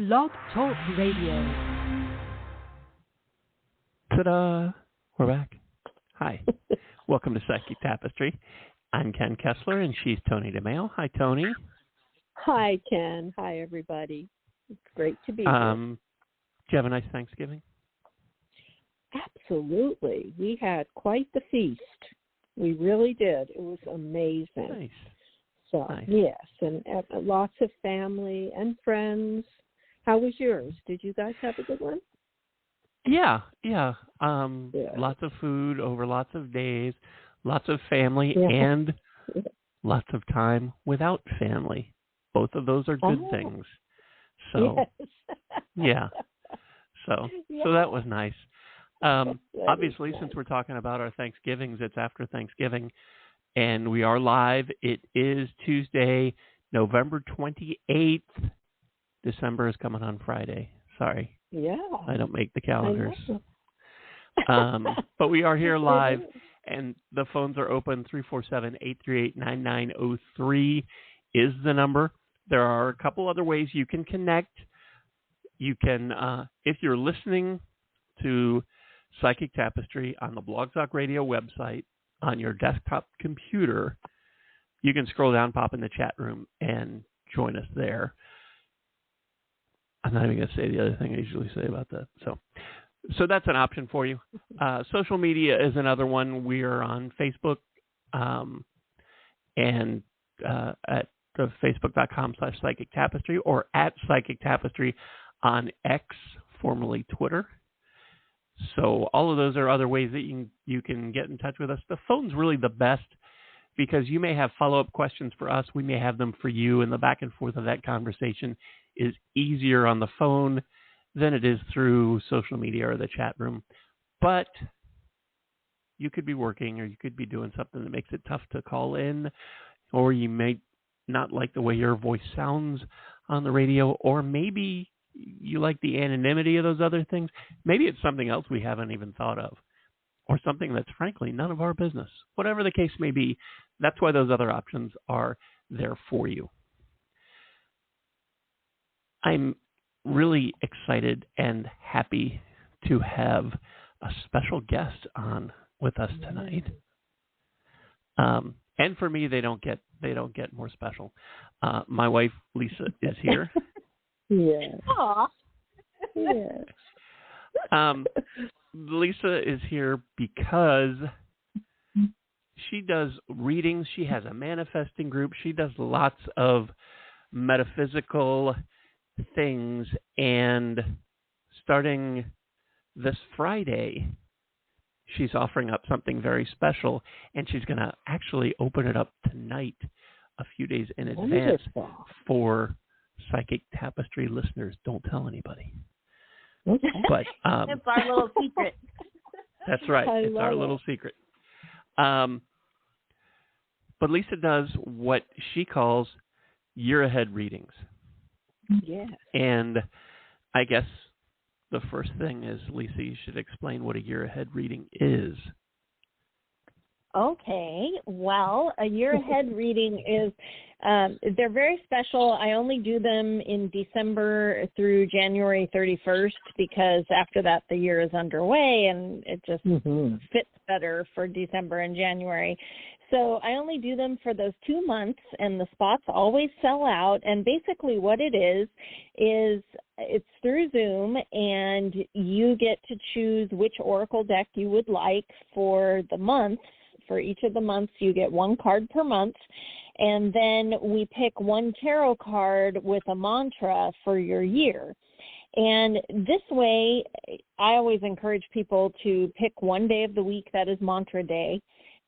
Blog Talk Radio. Ta-da! We're back. Hi. Welcome to Psychic Tapestry. I'm Ken Kessler, and she's Toni DeMaio. Hi, Toni. Hi, Ken. Hi, everybody. It's great to be here. Did you have a nice Thanksgiving? Absolutely. We had quite the feast. We really did. It was amazing. Nice. So, nice. Yes, and lots of family and friends. How was yours? Did you guys have a good one? Yeah. Lots of food over lots of days, lots of family, and lots of time without family. Both of those are good things. So, yes. So that was nice. Obviously, since we're talking about our Thanksgivings, it's after Thanksgiving, and we are live. It is Tuesday, November 28th. December is coming on Friday. Sorry. Yeah. I don't make the calendars. But we are here live, and the phones are open. 347-838-9903 is the number. There are a couple other ways you can connect. You can, if you're listening to Psychic Tapestry on the Blog Talk Radio website on your desktop computer, you can scroll down, pop in the chat room, and join us there. I'm not even going to say the other thing I usually say about that. So that's an option for you. Social media is another one. We are on Facebook and at the facebook.com/Psychic Tapestry or at Psychic Tapestry on X, formerly Twitter. So all of those are other ways that you can get in touch with us. The phone's really the best because you may have follow-up questions for us. We may have them for you, and the back and forth of that conversation is easier on the phone than it is through social media or the chat room. But you could be working or you could be doing something that makes it tough to call in, or you may not like the way your voice sounds on the radio, or maybe you like the anonymity of those other things. Maybe it's something else we haven't even thought of, or something that's frankly none of our business. Whatever the case may be, that's why those other options are there for you. I'm really excited and happy to have a special guest on with us tonight. And for me, they don't get more special. My wife Lisa is here. Yes. Aww. Yes. Lisa is here because she does readings. She has a manifesting group. She does lots of metaphysical things, and starting this Friday, she's offering up something very special, and she's going to actually open it up tonight, a few days in advance for Psychic Tapestry listeners. Don't tell anybody. Okay. But it's our little secret. That's right. It's our little secret. But Lisa does what she calls year-ahead readings. Yes. And I guess the first thing is, Lisa, you should explain what a year-ahead reading is. Okay. Well, a year-ahead reading is, they're very special. I only do them in December through January 31st because after that the year is underway and it just fits better for December and January. So I only do them for those 2 months, and the spots always sell out. And basically what it is it's through Zoom, and you get to choose which oracle deck you would like for the month. For each of the months, you get one card per month, and then we pick one tarot card with a mantra for your year. And this way, I always encourage people to pick one day of the week that is mantra day.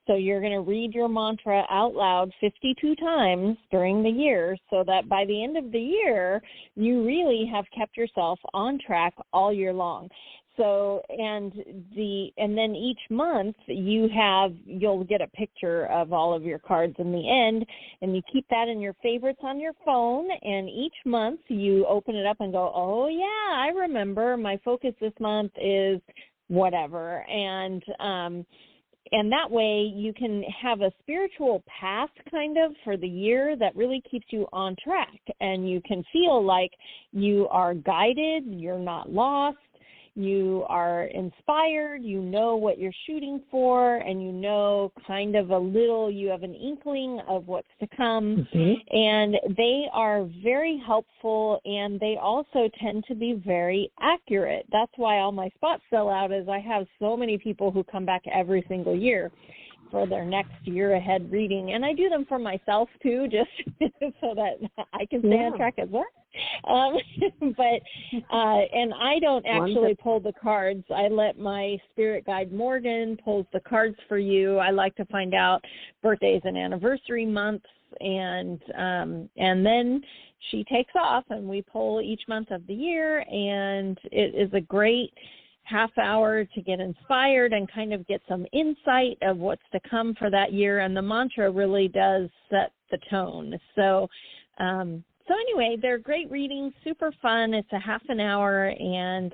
So you're going to read your mantra out loud 52 times during the year so that by the end of the year, you really have kept yourself on track all year long. So, and then each month you'll get a picture of all of your cards in the end, and you keep that in your favorites on your phone, and each month you open it up and go, oh yeah, I remember my focus this month is whatever. And And that way you can have a spiritual path kind of for the year that really keeps you on track, and you can feel like you are guided, you're not lost, you are inspired, you know what you're shooting for, and you know kind of you have an inkling of what's to come. Mm-hmm. And they are very helpful, and they also tend to be very accurate. That's why all my spots sell out, is I have so many people who come back every single year for their next year ahead reading. And I do them for myself too, just so that I can stay on track as well. And I don't actually pull the cards. I let my spirit guide Morgan pulls the cards for you. I like to find out birthdays and anniversary months, and then she takes off, and we pull each month of the year, and it is a great half hour to get inspired and kind of get some insight of what's to come for that year. And the mantra really does set the tone. So anyway, they're great readings, super fun. It's a half an hour, and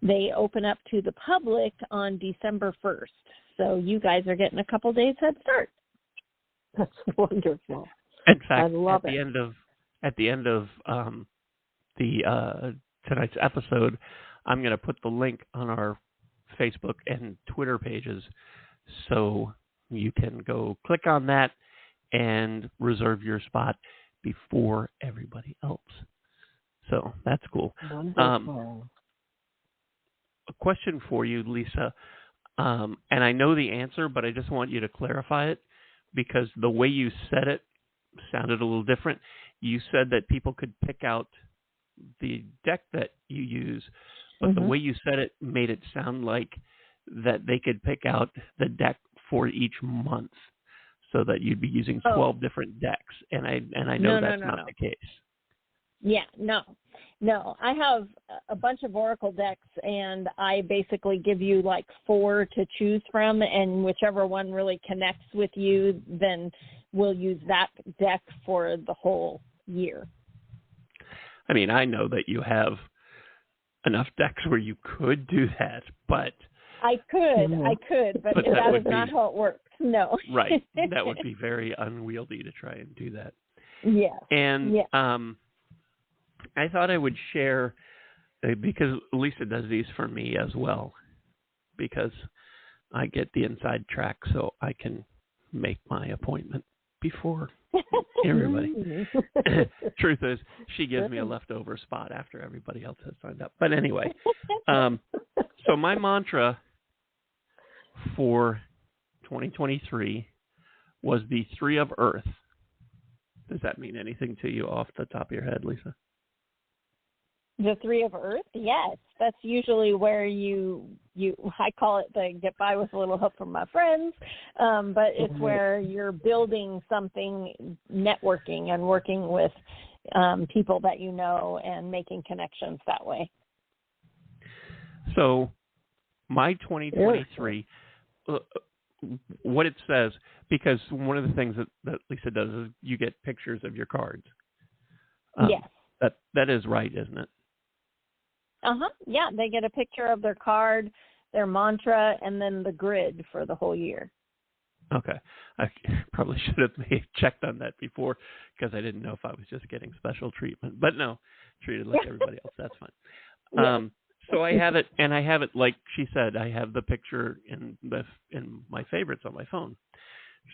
they open up to the public on December 1st. So you guys are getting a couple days head start. That's wonderful. In fact, I love at the end of tonight's episode, I'm going to put the link on our Facebook and Twitter pages, so you can go click on that and reserve your spot before everybody else. So that's cool. Wonderful. A question for you, Lisa, and I know the answer, but I just want you to clarify it, because the way you said it sounded a little different. You said that people could pick out the deck that you use, but the way you said it made it sound like that they could pick out the deck for each month, so that you'd be using 12 different decks. And I know that's not the case. Yeah, no. I have a bunch of Oracle decks, and I basically give you like 4 to choose from, and whichever one really connects with you, then we'll use that deck for the whole year. I mean, I know that you have enough decks where you could do that, but I could, but that is not how it works. No. Right. That would be very unwieldy to try and do that. Yeah. And I thought I would share, because Lisa does these for me as well, because I get the inside track so I can make my appointment before everybody. Truth is, she gives me a leftover spot after everybody else has signed up. But anyway, so my mantra for 2023 was the 3 of Earth. Does that mean anything to you off the top of your head, Lisa? The 3 of Earth? Yes. That's usually where you I call it the get by with a little help from my friends, but it's where you're building something, networking and working with people that you know and making connections that way. So my 2023, what it says, because one of the things that Lisa does is you get pictures of your cards. Yes. That is right, isn't it? Yeah, they get a picture of their card, their mantra, and then the grid for the whole year. Okay. I probably should have checked on that before, because I didn't know if I was just getting special treatment. But no, treated like everybody else. That's fine. Yeah. So I have it, and I have it like she said. I have the picture in my favorites on my phone.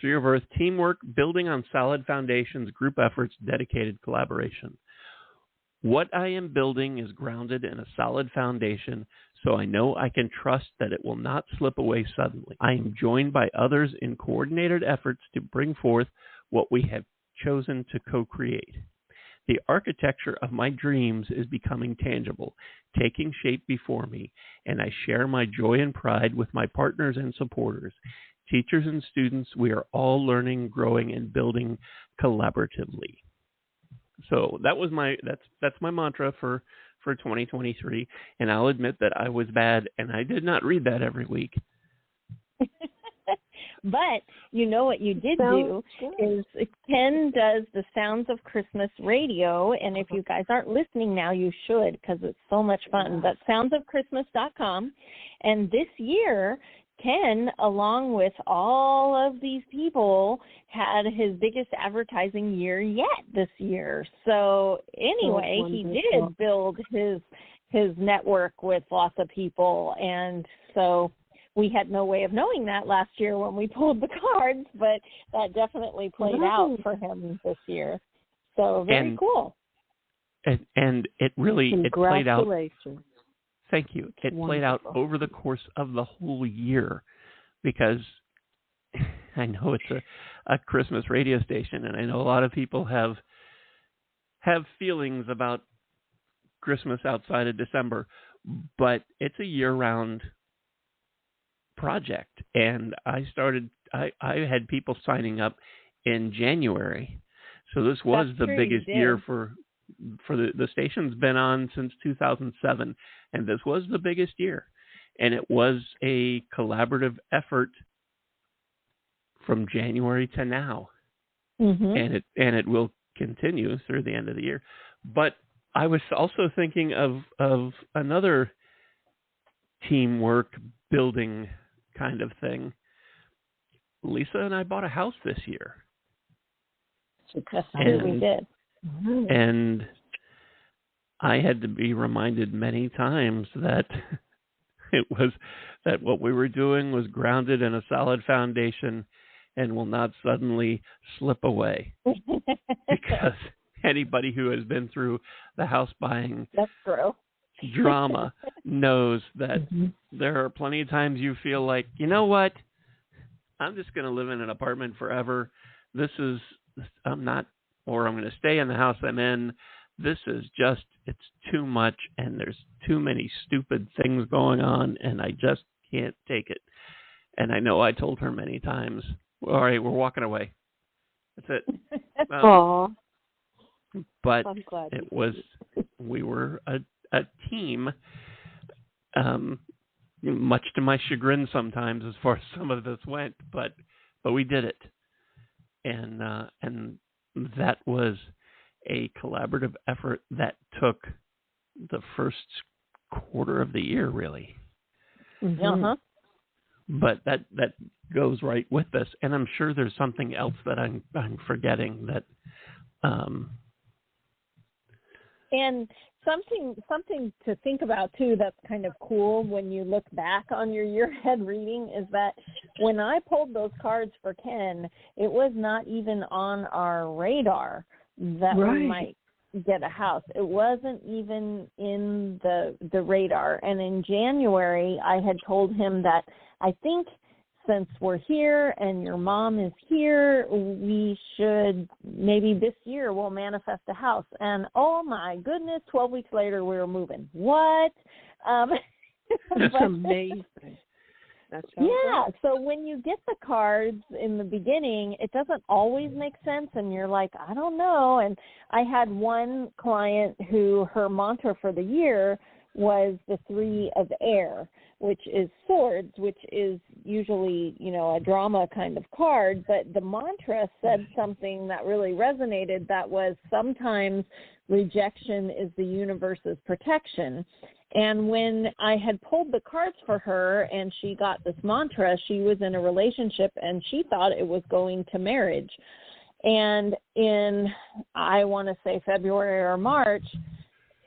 3 of Earth: teamwork, building on solid foundations, group efforts, dedicated collaboration. What I am building is grounded in a solid foundation, so I know I can trust that it will not slip away suddenly. I am joined by others in coordinated efforts to bring forth what we have chosen to co-create. The architecture of my dreams is becoming tangible, taking shape before me, and I share my joy and pride with my partners and supporters. Teachers and students, we are all learning, growing, and building collaboratively. So that's my mantra for 2023, and I'll admit that I was bad, and I did not read that every week. But you know what you did do is Ken does the Sounds of Christmas radio, and if you guys aren't listening now, you should, because it's so much fun. That's soundsofchristmas.com, and this year Ken, along with all of these people, had his biggest advertising year yet this year. So anyway, he did build his network with lots of people. And so we had no way of knowing that last year when we pulled the cards, but that definitely played out for him this year. So very cool. And it really, it played out. Congratulations. Thank you. It played out over the course of the whole year, because I know it's a Christmas radio station, and I know a lot of people have feelings about Christmas outside of December, but it's a year-round project. And I had people signing up in January, so this was the biggest year for the station's been on since 2007, and this was the biggest year. And it was a collaborative effort from January to now. And it will continue through the end of the year. But I was also thinking of another teamwork building kind of thing. Lisa and I bought a house this year. That's true, we did. And I had to be reminded many times that that what we were doing was grounded in a solid foundation and will not suddenly slip away. Because anybody who has been through the house buying drama knows that there are plenty of times you feel like, you know what, I'm just going to live in an apartment forever. I'm going to stay in the house I'm in. This is just, it's too much, and there's too many stupid things going on, and I just can't take it. And I know I told her many times, all right, we're walking away. That's it. Aww. But it was, we were a team, much to my chagrin sometimes as far as some of this went, but we did it. And that was a collaborative effort that took the first quarter of the year, really. But that goes right with this, and I'm sure there's something else that I'm forgetting that. And something to think about too that's kind of cool when you look back on your year ahead reading is that when I pulled those cards for Ken, it was not even on our radar that we might get a house. It wasn't even in the radar. And in January, I had told him that I think since we're here and your mom is here, we should maybe this year we'll manifest a house. And oh my goodness, 12 weeks later we were moving. What? That's amazing. So when you get the cards in the beginning, it doesn't always make sense, and you're like, I don't know. And I had one client who her mantra for the year was the 3 of air, which is swords, which is usually, a drama kind of card. But the mantra said something that really resonated, that was sometimes rejection is the universe's protection. And when I had pulled the cards for her and she got this mantra, she was in a relationship and she thought it was going to marriage. And in, I want to say February or March,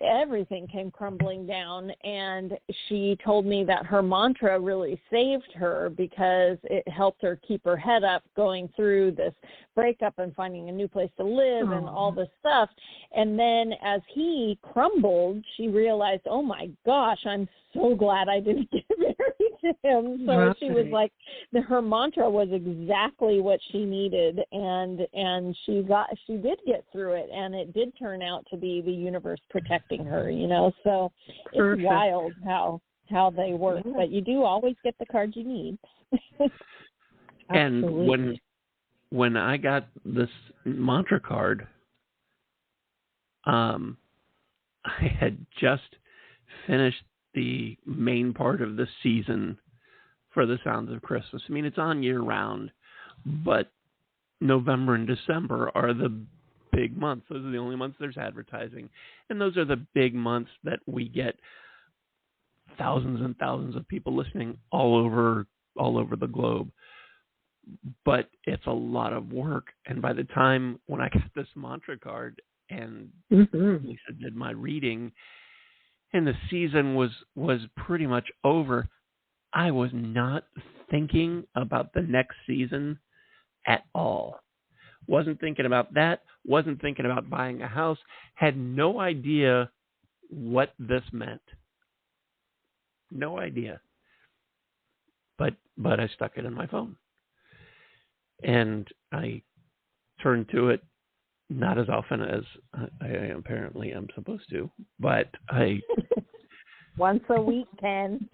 everything came crumbling down, and she told me that her mantra really saved her because it helped her keep her head up going through this breakup and finding a new place to live and all this stuff. And then as he crumbled, she realized, oh my gosh, I'm so glad I didn't get married to him. So she was like, her mantra was exactly what she needed, and she did get through it, and it did turn out to be the universe protecting her, so it's wild how they work, but you do always get the cards you need. And when I got this mantra card, I had just finished the main part of the season for the Sounds of Christmas. I mean, it's on year round, but November and December are the big months. Those are the only months there's advertising. And those are the big months that we get thousands and thousands of people listening all over all over the globe. But it's a lot of work. And by the time when I got this mantra card and Lisa did my reading and the season was pretty much over, I was not thinking about the next season at all. Wasn't thinking about that. Wasn't thinking about buying a house. Had no idea what this meant. No idea. But I stuck it in my phone. And I turn to it not as often as I apparently am supposed to, but I once a week, Ken.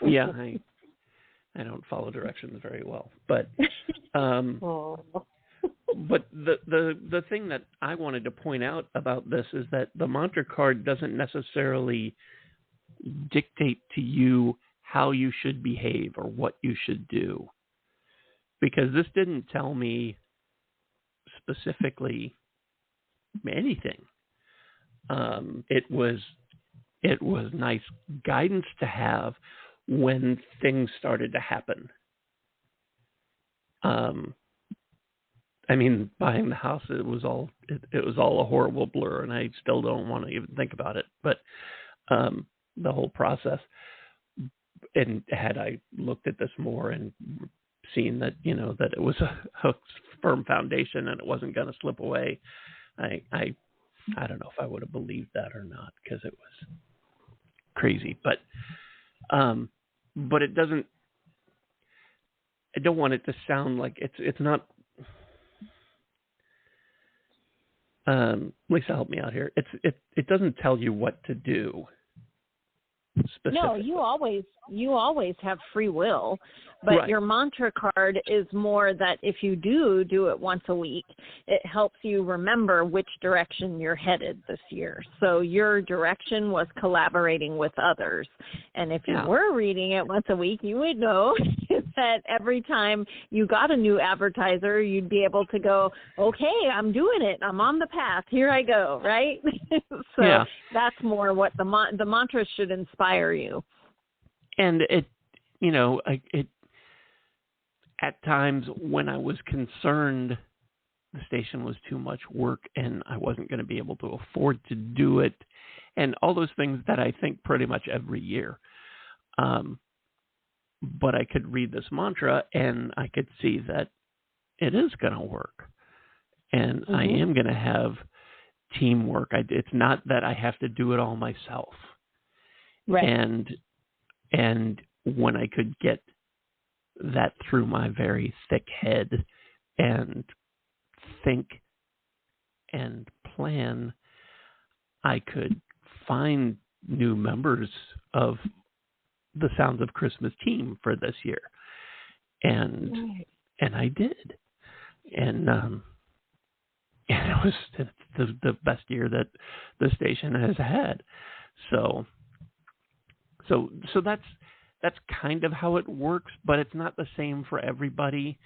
Yeah, I don't follow directions very well, but but the thing that I wanted to point out about this is that the mantra card doesn't necessarily dictate to you how you should behave or what you should do. Because this didn't tell me specifically anything. It was nice guidance to have when things started to happen. I mean, buying the house, it was all a horrible blur, and I still don't want to even think about it. But the whole process, and had I looked at this more and seen that, that it was a firm foundation and it wasn't going to slip away, I don't know if I would have believed that or not, because it was crazy. But it doesn't. I don't want it to sound like it's not. Lisa, help me out here. It doesn't tell you what to do. No, you always have free will, but right. Your mantra card is more that if you do it once a week, it helps you remember which direction you're headed this year. So your direction was collaborating with others. And if you were reading it once a week, you would know that every time you got a new advertiser, you'd be able to go, okay, I'm doing it. I'm on the path. Here I go, right? So that's more what the mantra should inspire you. And it at times when I was concerned the station was too much work and I wasn't going to be able to afford to do it, and all those things that I think pretty much every year. But I could read this mantra and I could see that it is going to work. And I am going to have teamwork. It's not that I have to do it all myself. Right. And when I could get that through my very thick head and think and plan, I could find new members of the Sounds of Christmas team for this year. And I did. And it was the best year that the station has had. So that's kind of how it works, but it's not the same for everybody.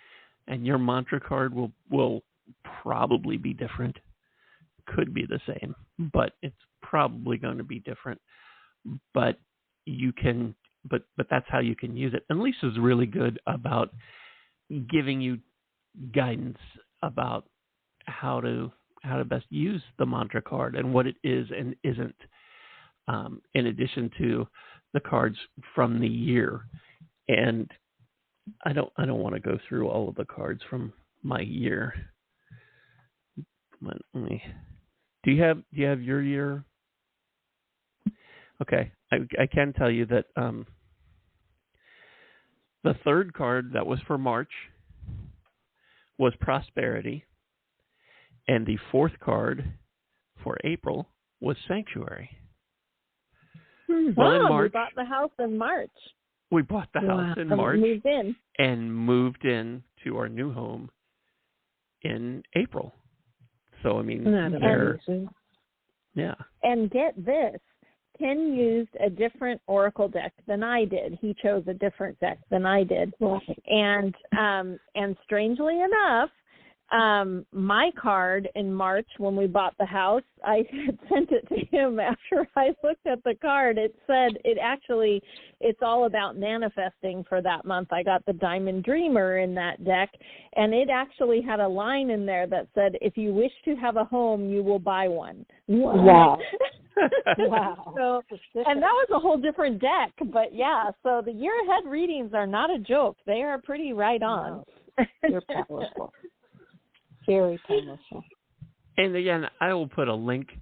And your mantra card will probably be different. Could be the same, but it's probably going to be different. But you can, but that's how you can use it. And Lisa's really good about giving you guidance about how to best use the mantra card and what it is and isn't. In addition to the cards from the year, and I don't want to go through all of the cards from my year. Let me. Do you have your year? Okay, I can tell you that the third card that was for March was prosperity, and the fourth card for April was sanctuary. Wow, we bought the house in March. We bought the house in March and moved in to our new home in April. So, I mean, yeah. And get this, Ken used a different oracle deck than I did. He chose a different deck than I did. And strangely enough, my card in March when we bought the house, I had sent it to him after I looked at the card. It said it's all about manifesting for that month. I got the Diamond Dreamer in that deck, and it actually had a line in there that said, if you wish to have a home, you will buy one. Wow. Wow. So, and that was a whole different deck, but yeah, so the year ahead readings are not a joke. They are pretty right on. Wow. They're powerful. Very powerful. And again, I will put a link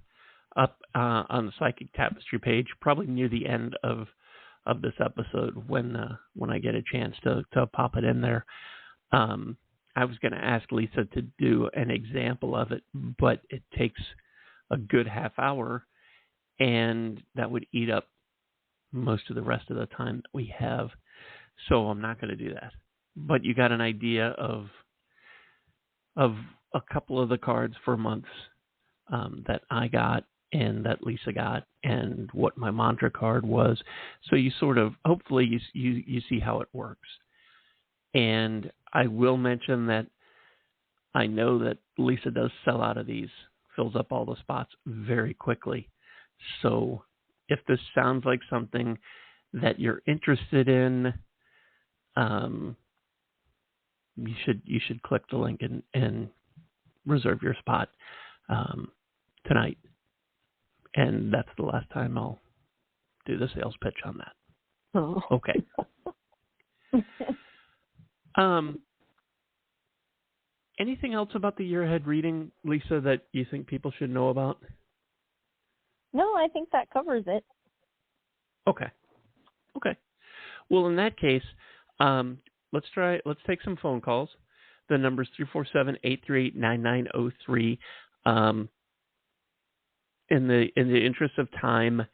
up on the Psychic Tapestry page, probably near the end of this episode when I get a chance to pop it in there. I was going to ask Lisa to do an example of it, but it takes a good half hour, and that would eat up most of the rest of the time that we have. So I'm not going to do that. But you got an idea of a couple of the cards for months that I got and that Lisa got, and what my mantra card was. So you sort of, hopefully you see how it works. And I will mention that I know that Lisa does sell out of these, fills up all the spots very quickly. So if this sounds like something that you're interested in, you should click the link and reserve your spot tonight. And that's the last time I'll do the sales pitch on that. Oh. Okay. Anything else about the year ahead reading, Lisa, that you think people should know about? No, I think that covers it. Okay. Well, in that case, let's take some phone calls. The number's 347-838-9903. In the interest of time,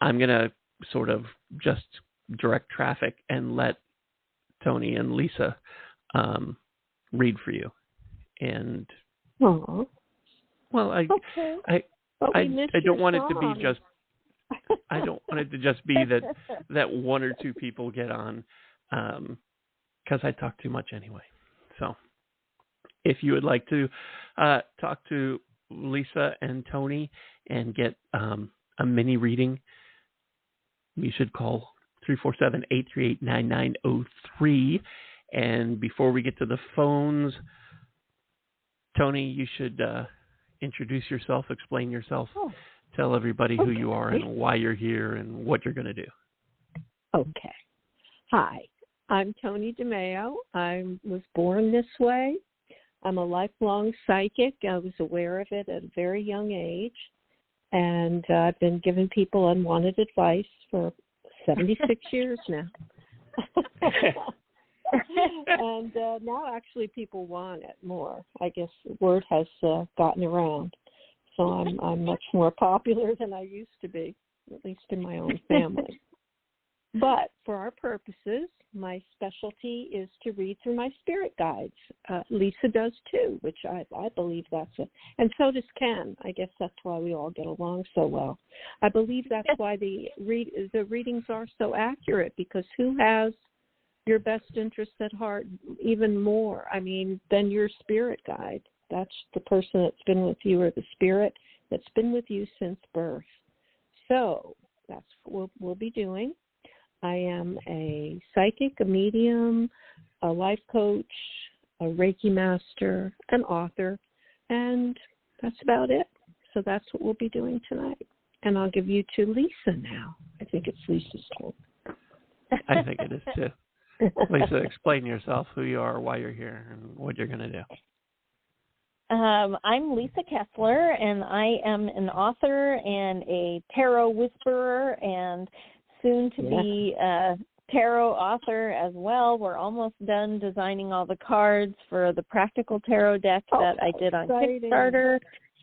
I'm going to sort of just direct traffic and let Toni and Lisa read for you. And Aww. Well, I don't want it to be just I don't want it to just be that one or two people get on, because I talk too much anyway. So if you would like to talk to Lisa and Toni and get a mini reading, you should call 347-838-9903. And before we get to the phones, Toni, you should introduce yourself, explain yourself, tell everybody who you are and why you're here and what you're going to do. Okay. Hi, I'm Toni DeMaio. I was born this way. I'm a lifelong psychic. I was aware of it at a very young age, and I've been giving people unwanted advice for 76 years now. And now actually people want it more. I guess the word has gotten around. So I'm much more popular than I used to be, at least in my own family. But for our purposes, my specialty is to read through my spirit guides. Lisa does too, which I believe and so does Ken. I guess that's why we all get along so well. I believe that's why the readings are so accurate, because who has your best interest at heart even more, than your spirit guide? That's the person that's been with you, or the spirit that's been with you since birth. So that's what we'll be doing. I am a psychic, a medium, a life coach, a Reiki master, an author, and that's about it. So that's what we'll be doing tonight. And I'll give you to Lisa now. I think it's Lisa's turn. I think it is too. Lisa, explain yourself, who you are, why you're here, and what you're going to do. I'm Lisa Kessler, and I am an author and a tarot whisperer, and soon to be a tarot author as well. We're almost done designing all the cards for the practical tarot deck that I did on Kickstarter.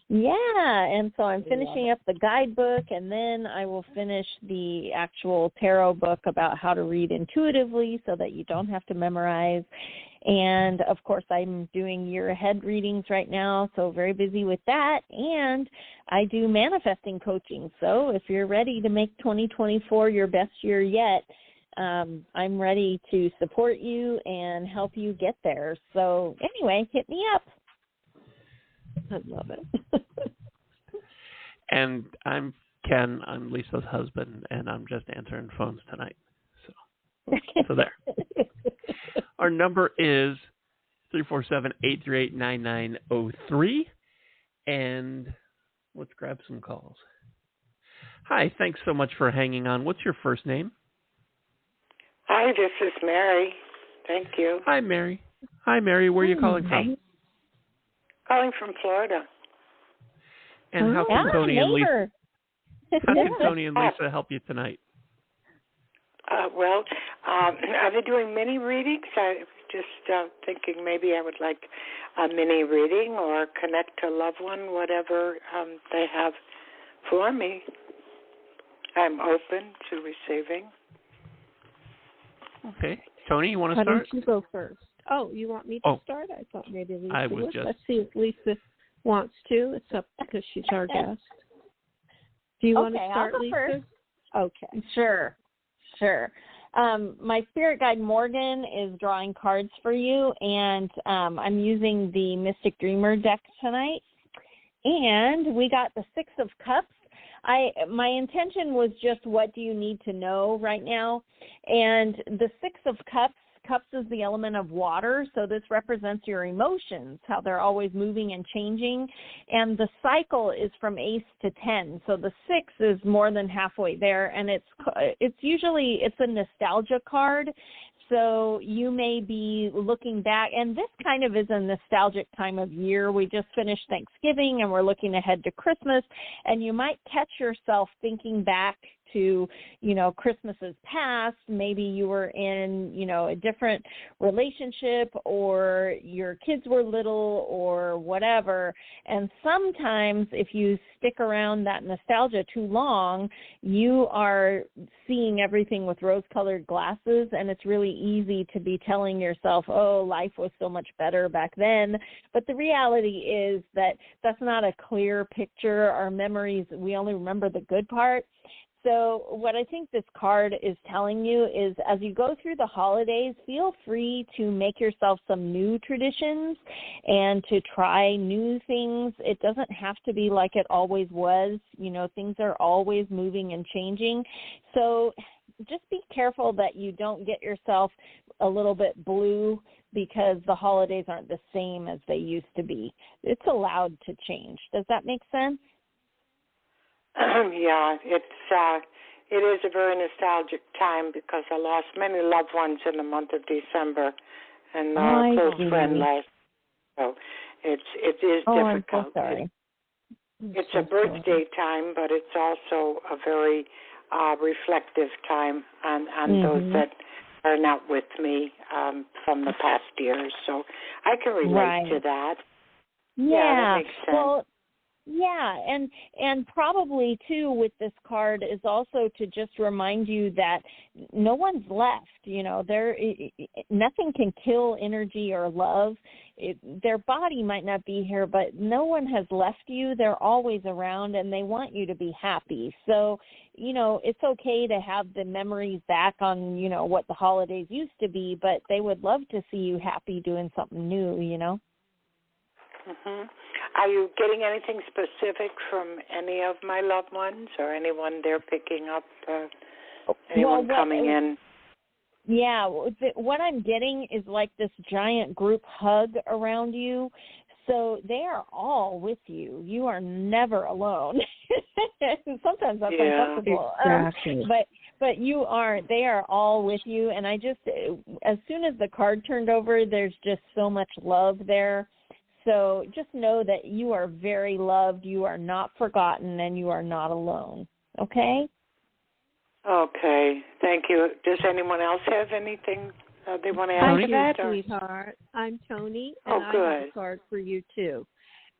Yeah, and so I'm finishing up the guidebook, and then I will finish the actual tarot book about how to read intuitively so that you don't have to memorize. And, of course, I'm doing year-ahead readings right now, so very busy with that. And I do manifesting coaching. So if you're ready to make 2024 your best year yet, I'm ready to support you and help you get there. So anyway, hit me up. I love it. And I'm Ken. I'm Lisa's husband, and I'm just answering phones tonight. So there. Our number is 347-838-9903. And let's grab some calls. Hi, thanks so much for hanging on. What's your first name? Hi, this is Mary. Thank you. Hi, Mary. Hi, Mary. Where are you calling from? Calling from Florida. And how can Toni and Lisa? How can Toni and Lisa help you tonight? Well, are they doing mini readings? I was just thinking maybe I would like a mini reading or connect to a loved one, whatever they have for me. I'm open to receiving. Okay. Toni, you want to start? Why don't you go first? Oh, you want me to start? I thought maybe Lisa would. Let's see if Lisa wants to. It's up because she's our guest. Do you want to start, Lisa? First. Okay. Sure. My spirit guide Morgan is drawing cards for you, and I'm using the Mystic Dreamer deck tonight. And we got the Six of Cups. My intention was just, what do you need to know right now? And the Six of Cups is the element of water, so this represents your emotions, how they're always moving and changing. And the cycle is from Ace to 10, so the 6 is more than halfway there, and it's a nostalgia card. So you may be looking back, and this kind of is a nostalgic time of year. We just finished Thanksgiving, and we're looking ahead to Christmas, and you might catch yourself thinking back to, Christmases past. Maybe you were in, a different relationship, or your kids were little, or whatever. And sometimes if you stick around that nostalgia too long, you are seeing everything with rose-colored glasses, and it's really easy to be telling yourself, oh, life was so much better back then. But the reality is that that's not a clear picture. Our memories, we only remember the good part. So what I think this card is telling you is, as you go through the holidays, feel free to make yourself some new traditions and to try new things. It doesn't have to be like it always was. Things are always moving and changing. So just be careful that you don't get yourself a little bit blue because the holidays aren't the same as they used to be. It's allowed to change. Does that make sense? Yeah, it is a very nostalgic time because I lost many loved ones in the month of December, and a close friend lost. So it is difficult. I'm so sorry. It's a birthday time, but it's also a very reflective time on those that are not with me from the past years. So I can relate to that. Yeah, that makes sense. Well, yeah, and probably, too, with this card is also to just remind you that no one's left. Nothing can kill energy or love. Their body might not be here, but no one has left you. They're always around, and they want you to be happy. So, it's okay to have the memories back on, what the holidays used to be, but they would love to see you happy doing something new, Mm-hmm. Are you getting anything specific from any of my loved ones or anyone they're picking up, anyone coming in? Yeah, what I'm getting is like this giant group hug around you. So they are all with you. You are never alone. Sometimes that's uncomfortable. Exactly. But they are all with you. And as soon as the card turned over, there's just so much love there. So just know that you are very loved, you are not forgotten, and you are not alone. Okay? Okay. Thank you. Does anyone else have anything they want to ask? Hi, sweetheart. I'm Toni, and I have a card for you, too.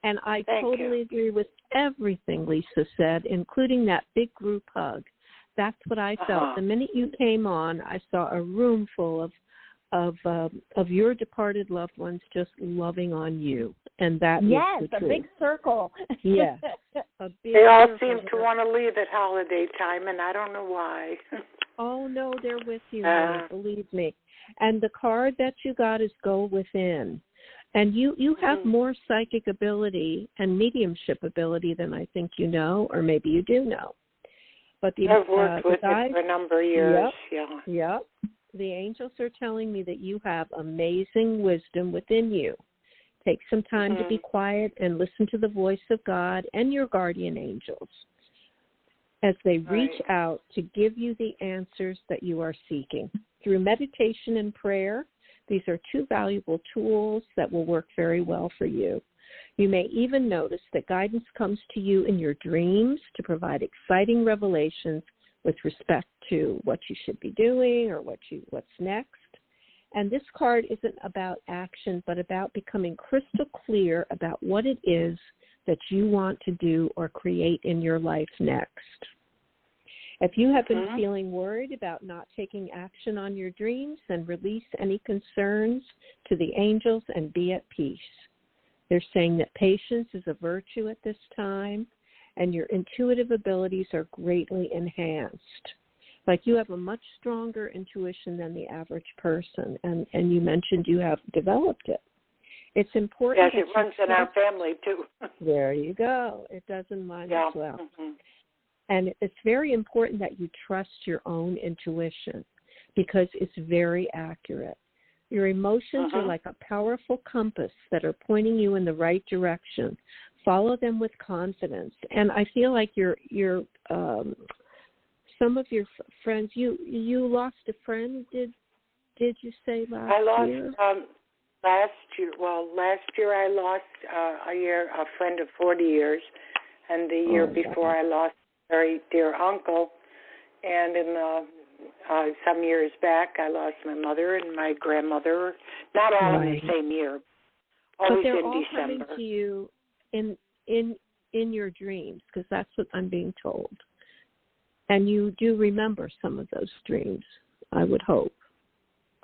And I totally agree with everything Lisa said, including that big group hug. That's what I felt. The minute you came on, I saw a room full of your departed loved ones just loving on you, and that yes, is the a truth. Big circle. Yes, they all seem to want to leave at holiday time, and I don't know why. Oh, no, they're with you, honey, believe me. And the card that you got is Go Within. And you have more psychic ability and mediumship ability than I think you know, or maybe you do know. But I've worked with it for a number of years. Yep. The angels are telling me that you have amazing wisdom within you. Take some time to be quiet and listen to the voice of God and your guardian angels as they reach out to give you the answers that you are seeking. Through meditation and prayer, these are two valuable tools that will work very well for you. You may even notice that guidance comes to you in your dreams to provide exciting revelations with respect to what you should be doing or what's next. And this card isn't about action, but about becoming crystal clear about what it is that you want to do or create in your life next. If you have been feeling worried about not taking action on your dreams, then release any concerns to the angels and be at peace. They're saying that patience is a virtue at this time, and your intuitive abilities are greatly enhanced. Like you have a much stronger intuition than the average person, and you mentioned you have developed it. It's important. Yes, it runs in our family, too. There you go. It does in mine as well. And it's very important that you trust your own intuition because it's very accurate. Your emotions are like a powerful compass that are pointing you in the right direction. Follow them with confidence. And I feel like some of your friends, you lost a friend, did you say last year? I lost last year I lost a friend of 40 years, and the year before I lost a very dear uncle, and in some years back I lost my mother and my grandmother, not all in the same year, always but they're in all December. Coming to you in your dreams, because that's what I'm being told. And you do remember some of those dreams, I would hope.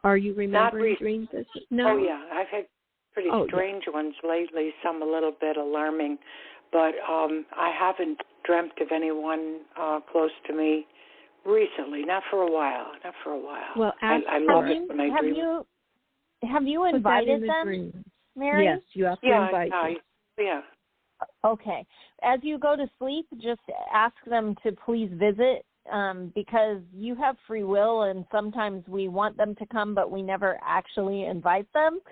Are you remembering dreams? No. Oh, yeah. I've had pretty strange ones lately, some a little bit alarming. But I haven't dreamt of anyone close to me recently. Not for a while. Well, I love it when I dream. Have you invited them, Mary? Yes, you have to invite them. Yeah. Okay. As you go to sleep, just ask them to please visit because you have free will, and sometimes we want them to come, but we never actually invite them.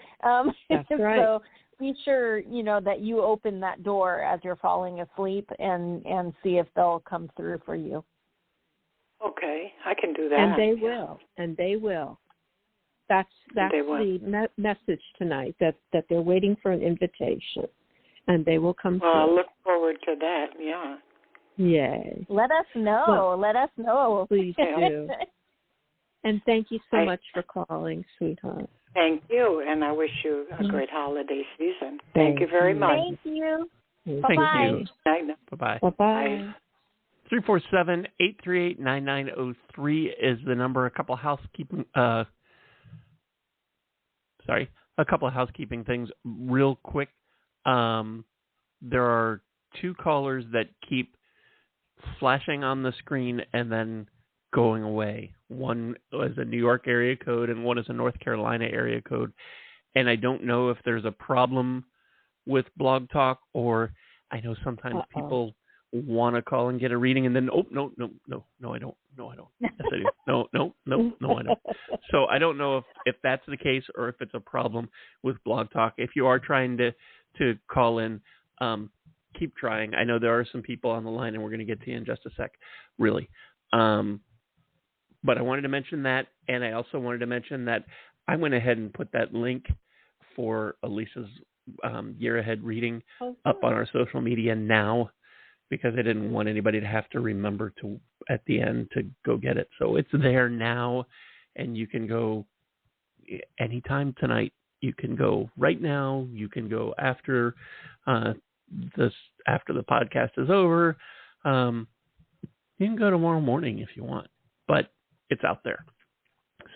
That's right. So be sure, that you open that door as you're falling asleep and see if they'll come through for you. Okay, I can do that. And they will. That's the message tonight, that they're waiting for an invitation. And they will come through. I look forward to that, yeah. Yay. Let us know. Well, let us know. Please do. And thank you so much for calling, sweetheart. Thank you, and I wish you a great holiday season. Thank you very much. Thank you. Bye-bye. Thank you. Bye-bye. Bye-bye. 347-838-9903 is the number. A couple of housekeeping things real quick. There are two callers that keep flashing on the screen and then going away. One is a New York area code and one is a North Carolina area code. And I don't know if there's a problem with Blog Talk, or I know sometimes people want to call and get a reading and then, no, I don't. Yes, I do. No, I don't. So I don't know if that's the case or if it's a problem with Blog Talk. If you are trying to call in, keep trying. I know there are some people on the line, and we're going to get to you in just a sec, really. But I wanted to mention that, and I also wanted to mention that I went ahead and put that link for Lisa's year ahead reading up on our social media now, because I didn't want anybody to have to remember to at the end to go get it. So it's there now, and you can go anytime tonight. You can go right now. You can go after the podcast is over. You can go tomorrow morning if you want, but it's out there.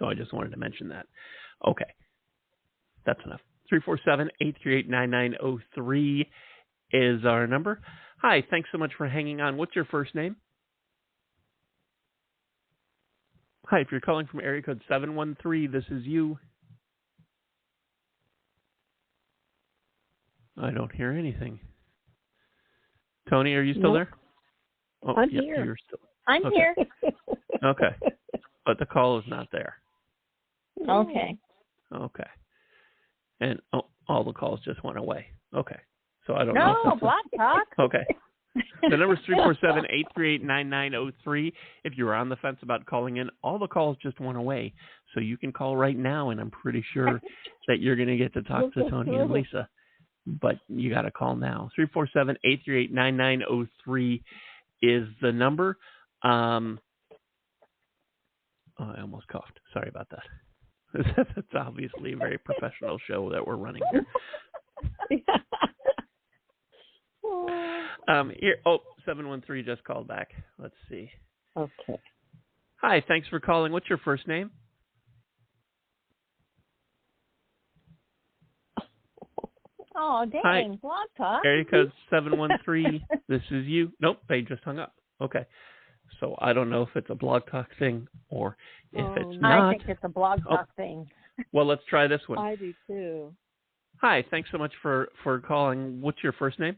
So I just wanted to mention that. Okay, that's enough. 347-838-9903 is our number. Hi, thanks so much for hanging on. What's your first name? Hi, if you're calling from area code 713, this is you. I don't hear anything. Toni, are you still there? Oh, I'm yep, here. You're still. I'm Okay. here. Okay. But the call is not there. Okay. Okay. And all the calls just went away. Okay. So I don't know. No, Blog Talk. Okay. The number is 347-838-9903. If you were on the fence about calling in, all the calls just went away. So you can call right now, and I'm pretty sure that you're going to get to talk to Toni and Lisa. But you got to call now. 347-838-9903 is the number. I almost coughed. Sorry about that. That's obviously a very professional show that we're running here. Here, 713 just called back. Let's see. Okay. Hi, thanks for calling. What's your first name? Oh, dang. Hi. Blog Talk. Area code 713. This is you. Nope, they just hung up. Okay. So I don't know if it's a Blog Talk thing or if it's not. I think it's a Blog Talk thing. Well, let's try this one. I do too. Hi, thanks so much for calling. What's your first name?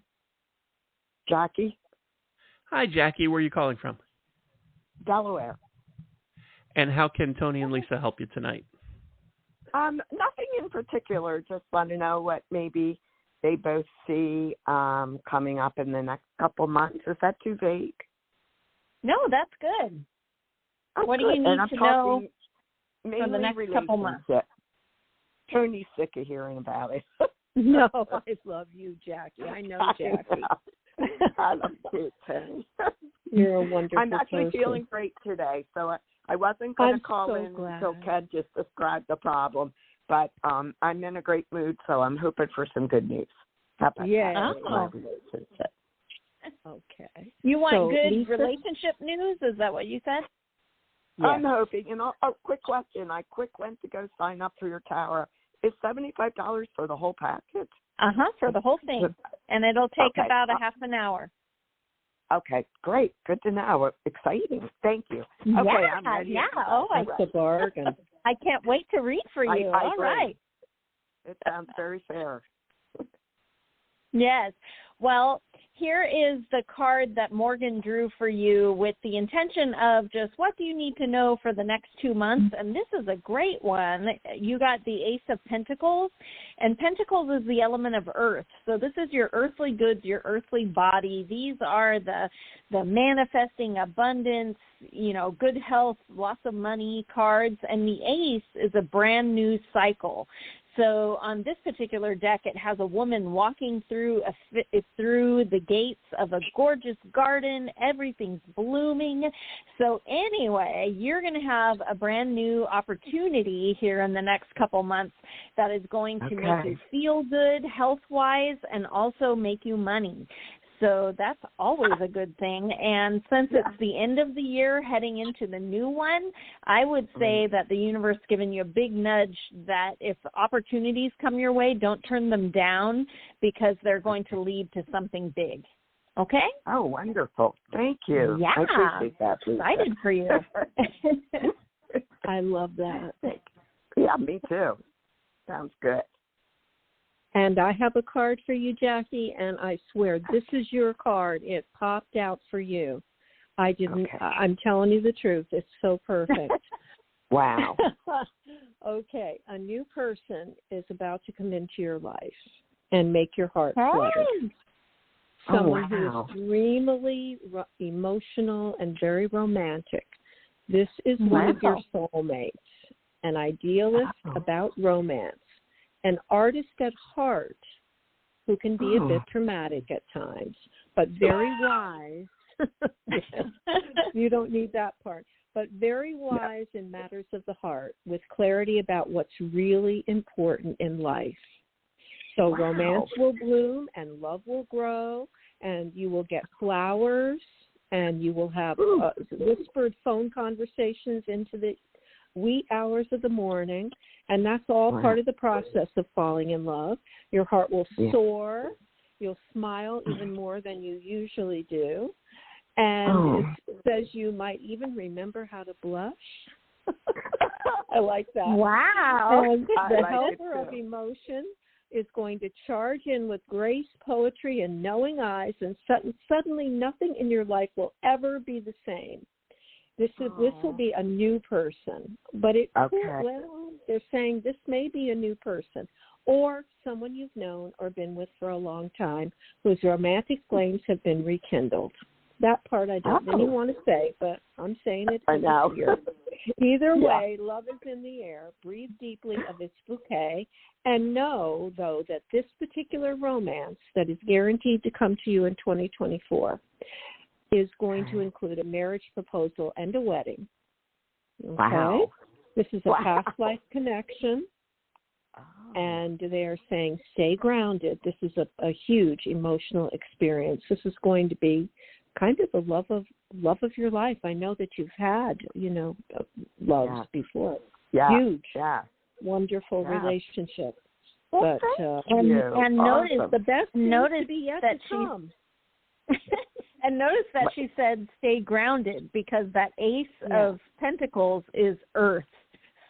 Jackie, Hi, Jackie. Where are you calling from? Delaware. And how can Toni and Lisa help you tonight? Nothing in particular. Just want to know what maybe they both see coming up in the next couple months. Is that too vague? No, that's good. Oh, What do good. you need to know for the next couple months? Tony's sick of hearing about it. No, I love you, Jackie. I know, Jackie. I love you, Tony. You're a wonderful I'm actually person. feeling great today, so I wasn't going to call so in glad. until Ken just described the problem. But I'm in a great mood, so I'm hoping for some good news. How about Yeah. that? Okay. You want So, good Lisa? relationship news? Is that what you said? Yes. I'm hoping. Quick question. I went to go sign up for your tower. Is $75 for the whole package? For the whole thing. And it'll take Okay. about a half an hour. Okay, great. Good to know. Exciting. Thank you. Okay, Yeah, I'm ready. yeah. Oh, That's a bargain. I can't wait to read for you. I All agree. right. It sounds very fair. Yes. Well, here is the card that Morgan drew for you with the intention of just what do you need to know for the next 2 months. And this is a great one. You got the Ace of Pentacles, and Pentacles is the element of earth. So this is your earthly goods, your earthly body. These are the manifesting abundance, good health, lots of money cards. And the Ace is a brand new cycle. So on this particular deck, it has a woman walking through the gates of a gorgeous garden. Everything's blooming. So anyway, you're going to have a brand new opportunity here in the next couple months that is going to make you feel good health-wise and also make you money. So that's always a good thing. And since it's the end of the year heading into the new one, I would say that the universe is giving you a big nudge that if opportunities come your way, don't turn them down because they're going to lead to something big. Okay? Oh, wonderful. Thank you. Yeah. I appreciate that. Excited for you. I love that. Yeah, me too. Sounds good. And I have a card for you, Jackie, and I swear this is your card. It popped out for you. I didn't. Okay. I'm telling you the truth. It's so perfect. Wow. Okay. A new person is about to come into your life and make your heart flutter. Someone who is extremely emotional and very romantic. This is one of your soulmates, an idealist about romance. An artist at heart who can be a bit dramatic at times, but very wise. You don't need that part. But very wise in matters of the heart with clarity about what's really important in life. So romance will bloom and love will grow and you will get flowers and you will have whispered phone conversations into the wee hours of the morning, and that's all part of the process of falling in love. Your heart will soar. You'll smile even more than you usually do. And it says you might even remember how to blush. I like that. Wow. And the like helper of emotion is going to charge in with grace, poetry, and knowing eyes, and suddenly nothing in your life will ever be the same. This will be a new person, but they're saying this may be a new person or someone you've known or been with for a long time whose romantic flames have been rekindled. That part I don't really want to say, but I'm saying it. I know. Either way, love is in the air. Breathe deeply of its bouquet, and know, though, that this particular romance that is guaranteed to come to you in 2024 is going to include a marriage proposal and a wedding. Okay? Wow. This is a past life connection. And they are saying, stay grounded. This is a huge emotional experience. This is going to be kind of the love of your life. I know that you've had, loves before. Yeah. Huge. Yeah. Wonderful relationship. Well, but and notice the best notice to be yet that to come. And notice that she said stay grounded, because that Ace of Pentacles is Earth.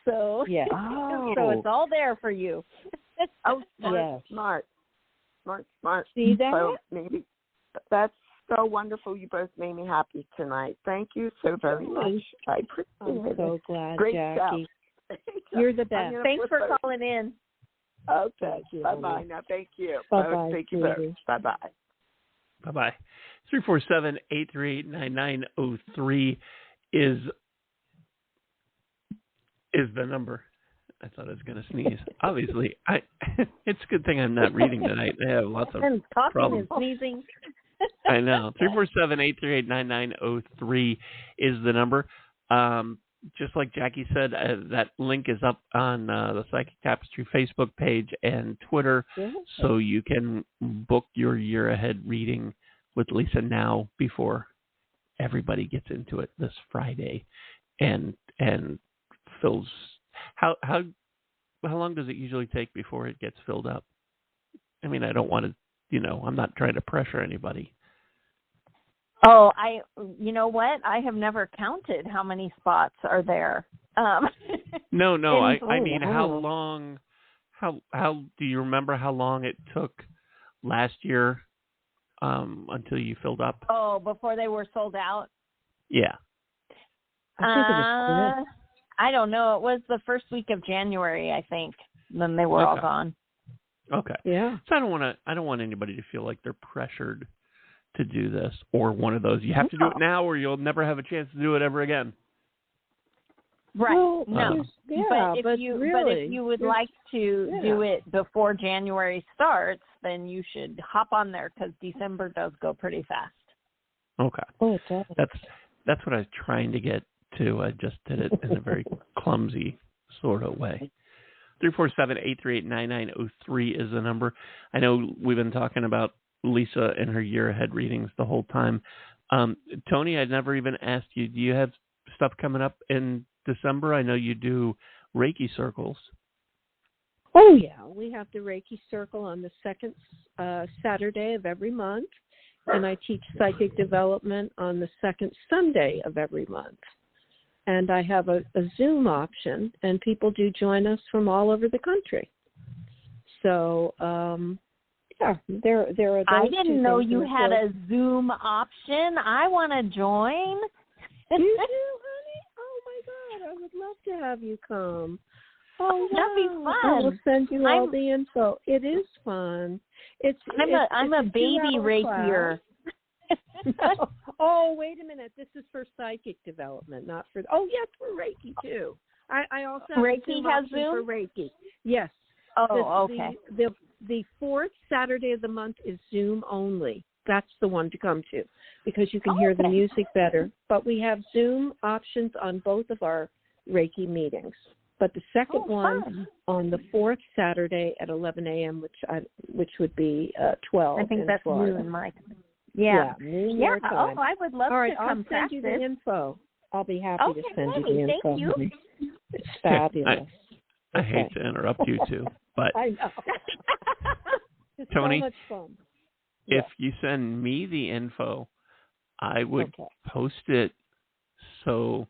So, so it's all there for you. Smart. See that? So maybe that's so wonderful. You both made me happy tonight. Thank you so very much. I appreciate it. I'm so glad, Great Jackie. Show. You're the best. Thanks for calling in. Okay. Thank you. Bye-bye. Now, thank you. Bye-bye. Thank you both. Bye-bye. Bye-bye. 347-838-9903 is the number. I thought I was going to sneeze. Obviously, it's a good thing I'm not reading tonight. I have lots of and coughing problems. and sneezing. I know. 347-838-9903 is the number. Just like Jackie said, that link is up on the Psychic Tapestry Facebook page and Twitter, so you can book your year ahead reading with Lisa now before everybody gets into it this Friday, and fills. How long does it usually take before it gets filled up? I mean, I don't want to, I'm not trying to pressure anybody. Oh, you know what? I have never counted how many spots are there. No, I mean, how long, how do you remember how long it took last year until you filled up? Oh, before they were sold out? Yeah. I think it was quick. I don't know. It was the first week of January, I think. Then they were all gone. Okay. Yeah. So I don't want anybody to feel like they're pressured to do this, or one of those you have to do it now or you'll never have a chance to do it ever again. Right. Well, no. But if you would like to do it before January starts, then you should hop on there, because December does go pretty fast. Okay. Oh, it does. That's what I was trying to get to. I just did it in a very clumsy sort of way. 347-838-9903 is the number. I know we've been talking about Lisa and her year ahead readings the whole time. Toni, I'd never even asked you, do you have stuff coming up in December? I know you do Reiki circles. Oh, yeah. We have the Reiki circle on the second Saturday of every month, and I teach psychic development on the second Sunday of every month. And I have a Zoom option, and people do join us from all over the country. So, there are those. I didn't know you had a Zoom option. I want to join. You do, honey? Oh, my God. I would love to have you come. Oh, that'd be fun. I will send you all the info. It is fun. I'm a baby Reikier. No. Oh, wait a minute. This is for psychic development, not for. Oh, yes, for Reiki too. I also have Reiki has Zoom for Reiki. Yes. Oh, okay. The fourth Saturday of the month is Zoom only. That's the one to come to, because you can hear the music better. But we have Zoom options on both of our Reiki meetings. But the second one on the fourth Saturday at 11 a.m., which would be 12. I think that's Florida. noon, Mike. Yeah. Yeah. Oh, I would love to come I'll send you the info. I'll be happy to send you the info. Thank you. It's fabulous. I hate to interrupt you two, but I know. It's Toni, so much fun. If you send me the info, I would post it so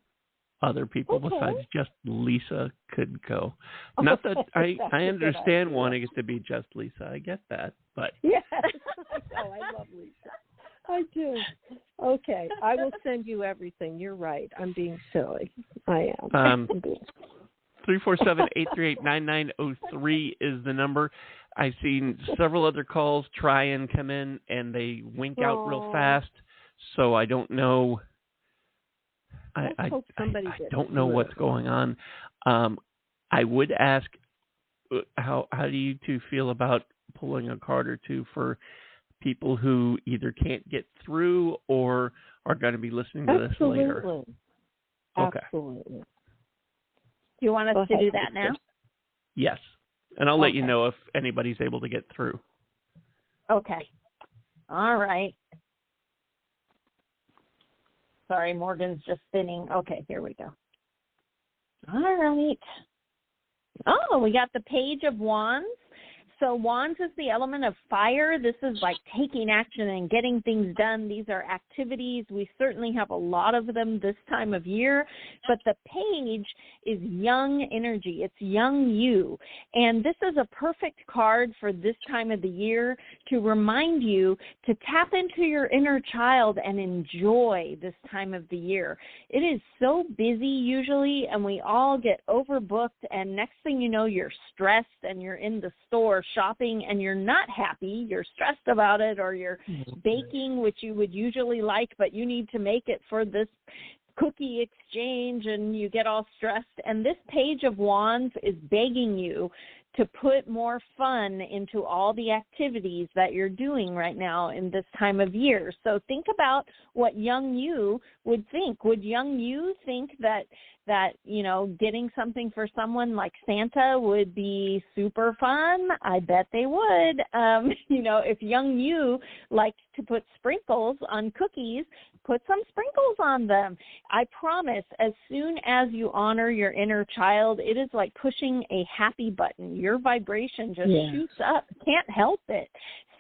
other people besides just Lisa could go. Not that I understand wanting it to be just Lisa. I get that, but yes, I love Lisa. I do. Okay, I will send you everything. You're right. I'm being silly. I am. 347-838-9903 is the number. I've seen several other calls try and come in, and they wink out real fast. So I don't know. I don't know what's going on. I would ask, how do you two feel about pulling a card or two for people who either can't get through or are going to be listening to this later? Okay. Absolutely. Do you want us to do that now? Yes. And I'll let you know if anybody's able to get through. Okay. All right. Sorry, Morgan's just spinning. Okay, here we go. All right. Oh, we got the Page of Wands. So wands is the element of fire. This is like taking action and getting things done. These are activities. We certainly have a lot of them this time of year. But the page is young energy. It's young you. And this is a perfect card for this time of the year to remind you to tap into your inner child and enjoy this time of the year. It is so busy usually, and we all get overbooked. And next thing you know, you're stressed and you're in the store shopping and you're not happy, you're stressed about it, or you're baking, which you would usually like, but you need to make it for this cookie exchange and you get all stressed. And this Page of Wands is begging you to put more fun into all the activities that you're doing right now in this time of year. So think about what young you would think. Would young you think that getting something for someone like Santa would be super fun? I bet they would. If young you liked to put sprinkles on cookies, put some sprinkles on them. I promise, as soon as you honor your inner child, it is like pushing a happy button. Your vibration just shoots up. Can't help it.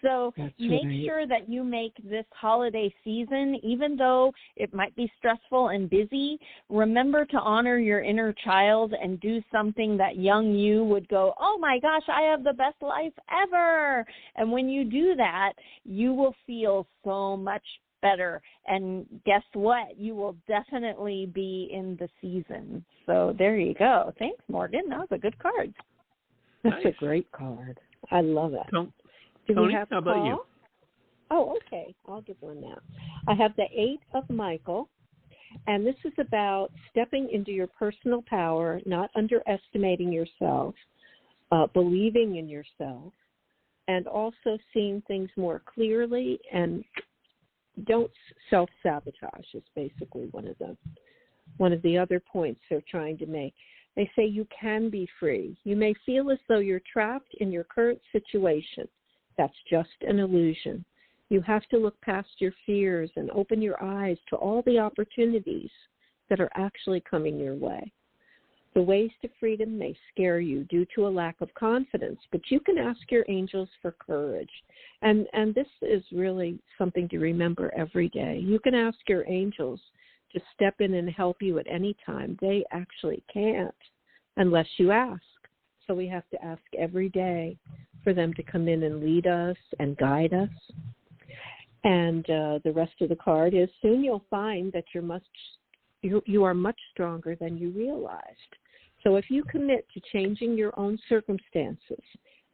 So make sure that you make this holiday season, even though it might be stressful and busy, remember to honor your inner child and do something that young you would go, oh my gosh, I have the best life ever. And when you do that, you will feel so much better. And guess what? You will definitely be in the season. So there you go. Thanks, Morgan. That was a good card. That's a great card. I love it. Toni, how about you? Oh, okay. I'll give one now. I have the 8 of Michael, and this is about stepping into your personal power, not underestimating yourself, believing in yourself, and also seeing things more clearly, and don't self-sabotage is basically one of the other points they're trying to make. They say you can be free. You may feel as though you're trapped in your current situation. That's just an illusion. You have to look past your fears and open your eyes to all the opportunities that are actually coming your way. The ways to freedom may scare you due to a lack of confidence, but you can ask your angels for courage. And this is really something to remember every day. You can ask your angels to step in and help you at any time. They actually can't unless you ask. So we have to ask every day for them to come in and lead us and guide us. And the rest of the card is soon you'll find that you are much stronger than you realized. So if you commit to changing your own circumstances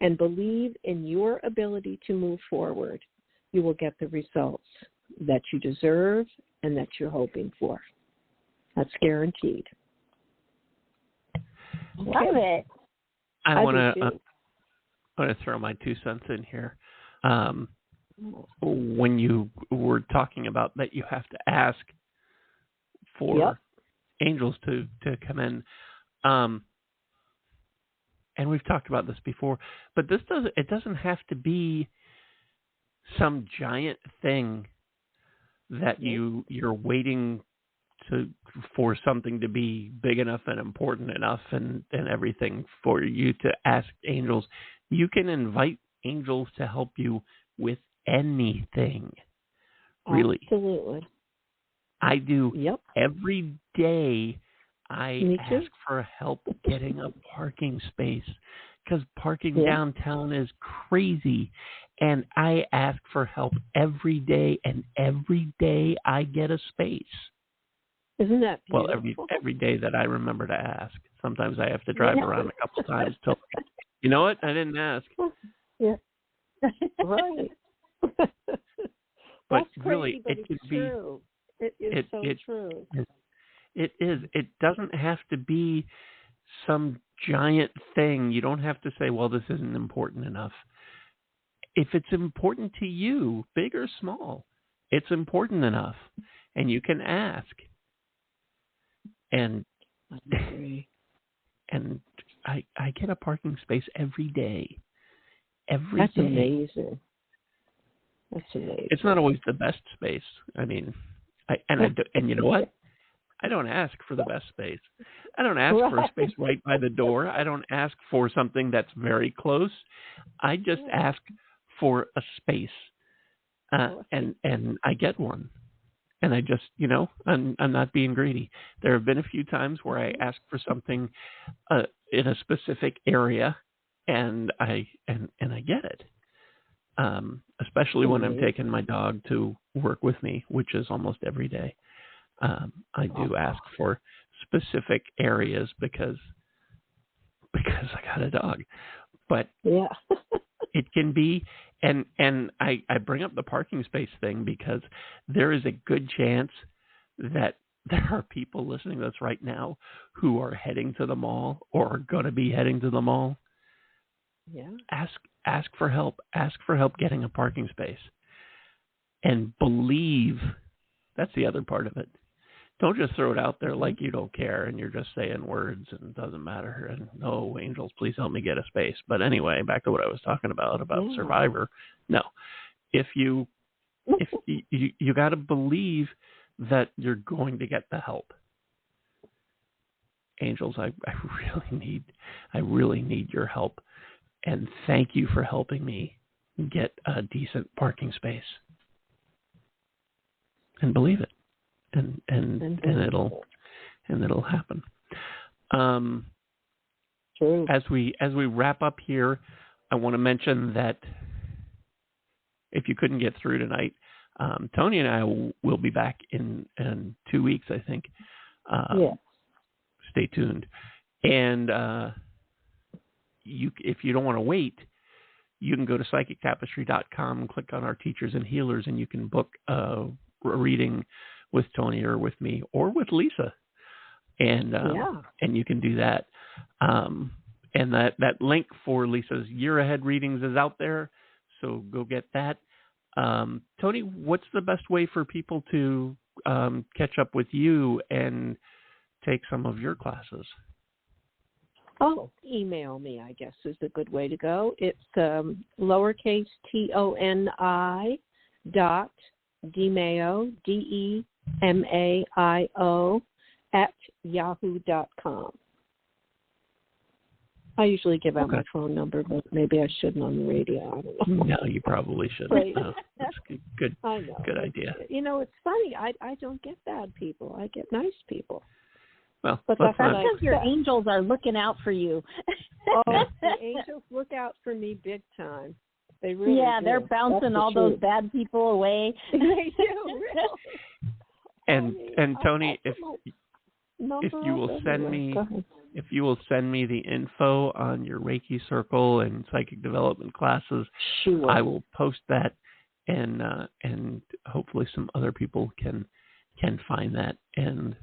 and believe in your ability to move forward, you will get the results that you deserve and that you're hoping for. That's guaranteed. Love it. I want to throw my 2 cents in here. When you were talking about that you have to ask for angels to come in, and we've talked about this before, but it doesn't have to be some giant thing that you're waiting for something to be big enough and important enough and everything for you to ask angels. You can invite angels to help you with anything, really. Absolutely. I do every day. I ask for help getting a parking space because parking downtown is crazy. And I ask for help every day, and every day I get a space. Isn't that beautiful? Well, every day that I remember to ask. Sometimes I have to drive around a couple of times till, you know what? I didn't ask. Yeah. Right. But That's really, crazy, but it could it's true. It is so true. It is. It doesn't have to be some giant thing. You don't have to say, well, this isn't important enough. If it's important to you, big or small, it's important enough. And you can ask. And and I get a parking space every day. That's amazing. That's amazing. It's not always the best space. I mean, and you know what? I don't ask for the best space. I don't ask for a space right by the door. I don't ask for something that's very close. I just ask for a space, and I get one. And I just, I'm not being greedy. There have been a few times where I ask for something in a specific area, and I get it. Especially when I'm taking my dog to work with me, which is almost every day. I do ask for specific areas because I got a dog. But it can be, and I bring up the parking space thing because there is a good chance that there are people listening to this right now who are heading to the mall or are going to be heading to the mall. Yeah. Ask for help. Ask for help getting a parking space. And believe, that's the other part of it. Don't just throw it out there like you don't care and you're just saying words and it doesn't matter. And, oh, angels, please help me get a space. But anyway, back to what I was talking about Survivor. No. If you got to believe that you're going to get the help. Angels, I really need your help. And thank you for helping me get a decent parking space. And believe it. And it'll happen. True. As we wrap up here, I want to mention that if you couldn't get through tonight, Toni and I will be back in 2 weeks, I think. Stay tuned. And if you don't want to wait, you can go to psychictapestry.com and click on our teachers and healers, and you can book a reading with Toni or with me or with Lisa. And you can do that. And that link for Lisa's year ahead readings is out there. So go get that. Toni, what's the best way for people to catch up with you and take some of your classes? Oh, email me, I guess, is a good way to go. It's lowercase TONI .DeMaio, DEMAIO @yahoo.com. I usually give out my phone number, but maybe I shouldn't on the radio. I don't know. No, you probably shouldn't. Right. No, that's good. I know. Good idea. It's funny. I don't get bad people. I get nice people. Well, but that's because your angels are looking out for you. Oh, the angels look out for me big time. They really do. They're bouncing all those bad people away. They do, really. And Toni, if you will send me the info on your Reiki Circle and psychic development classes, sure. I will post that, and hopefully some other people can find that and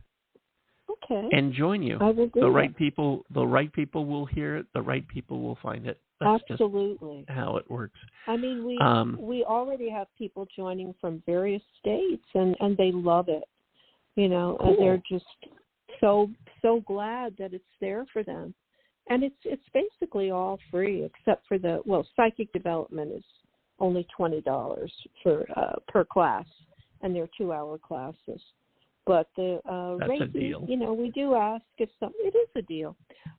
join you. I will do the right people will hear it. The right people will find it. That's absolutely just how it works. I mean, we already have people joining from various states, and they love it. Cool. And they're just so glad that it's there for them. And it's basically all free except for psychic development is only $20 for per class, and they're 2-hour classes. But the that's Reiki, a deal. We do ask it is a deal.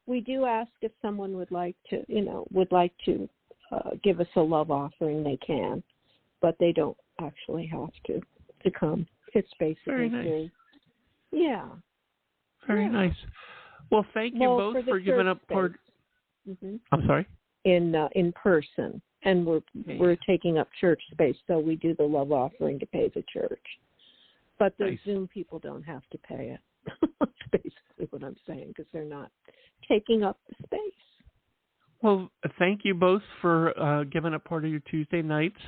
We do ask if someone would like to give us a love offering. They can, but they don't actually have to come. It's basically very nice. free. Yeah. Very nice. Well, thank you both for giving up part. Mm-hmm. I'm sorry. In person, and we're taking up church space, so we do the love offering to pay the church. But the Zoom people don't have to pay it. That's basically what I'm saying, because they're not taking up the space. Well, thank you both for giving up part of your Tuesday nights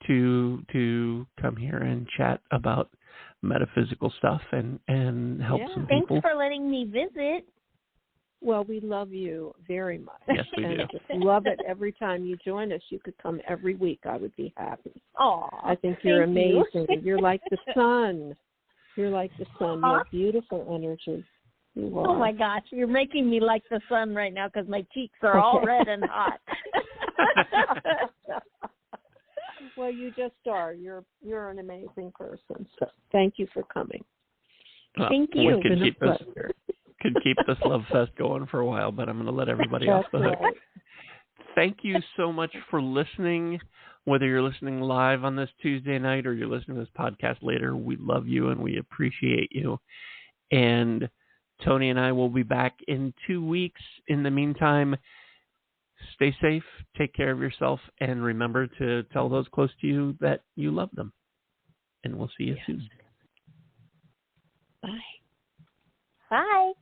to come here and chat about metaphysical stuff and help some people. Thanks for letting me visit. Well, we love you very much. Yes, we and do. Just love it every time you join us. You could come every week. I would be happy. Oh, I think you're amazing. You're like the sun. You're like the sun. You have beautiful energy. You are. Oh, my gosh. You're making me like the sun right now because my cheeks are all red and hot. Well, you just are. You're an amazing person. So thank you for coming. Well, thank you. Could keep this love fest going for a while, but I'm going to let everybody off the hook. Right. Thank you so much for listening. Whether you're listening live on this Tuesday night or you're listening to this podcast later, we love you and we appreciate you. And Toni and I will be back in 2 weeks. In the meantime, stay safe, take care of yourself, and remember to tell those close to you that you love them. And we'll see you soon. Bye. Bye.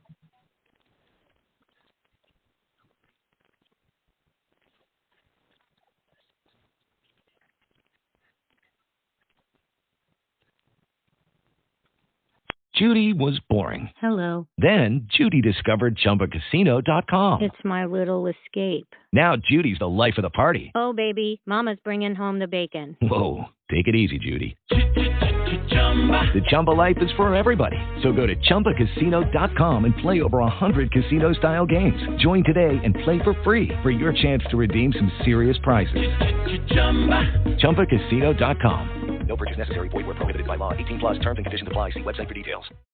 Judy was boring. Hello. Then Judy discovered ChumbaCasino.com. It's my little escape. Now Judy's the life of the party. Oh, baby, mama's bringing home the bacon. Whoa, take it easy, Judy. The Chumba life is for everybody. So go to ChumbaCasino.com and play over 100 casino-style games. Join today and play for free for your chance to redeem some serious prizes. ChumbaCasino.com. No purchase necessary. Void where prohibited by law. 18+ terms and conditions apply. See website for details.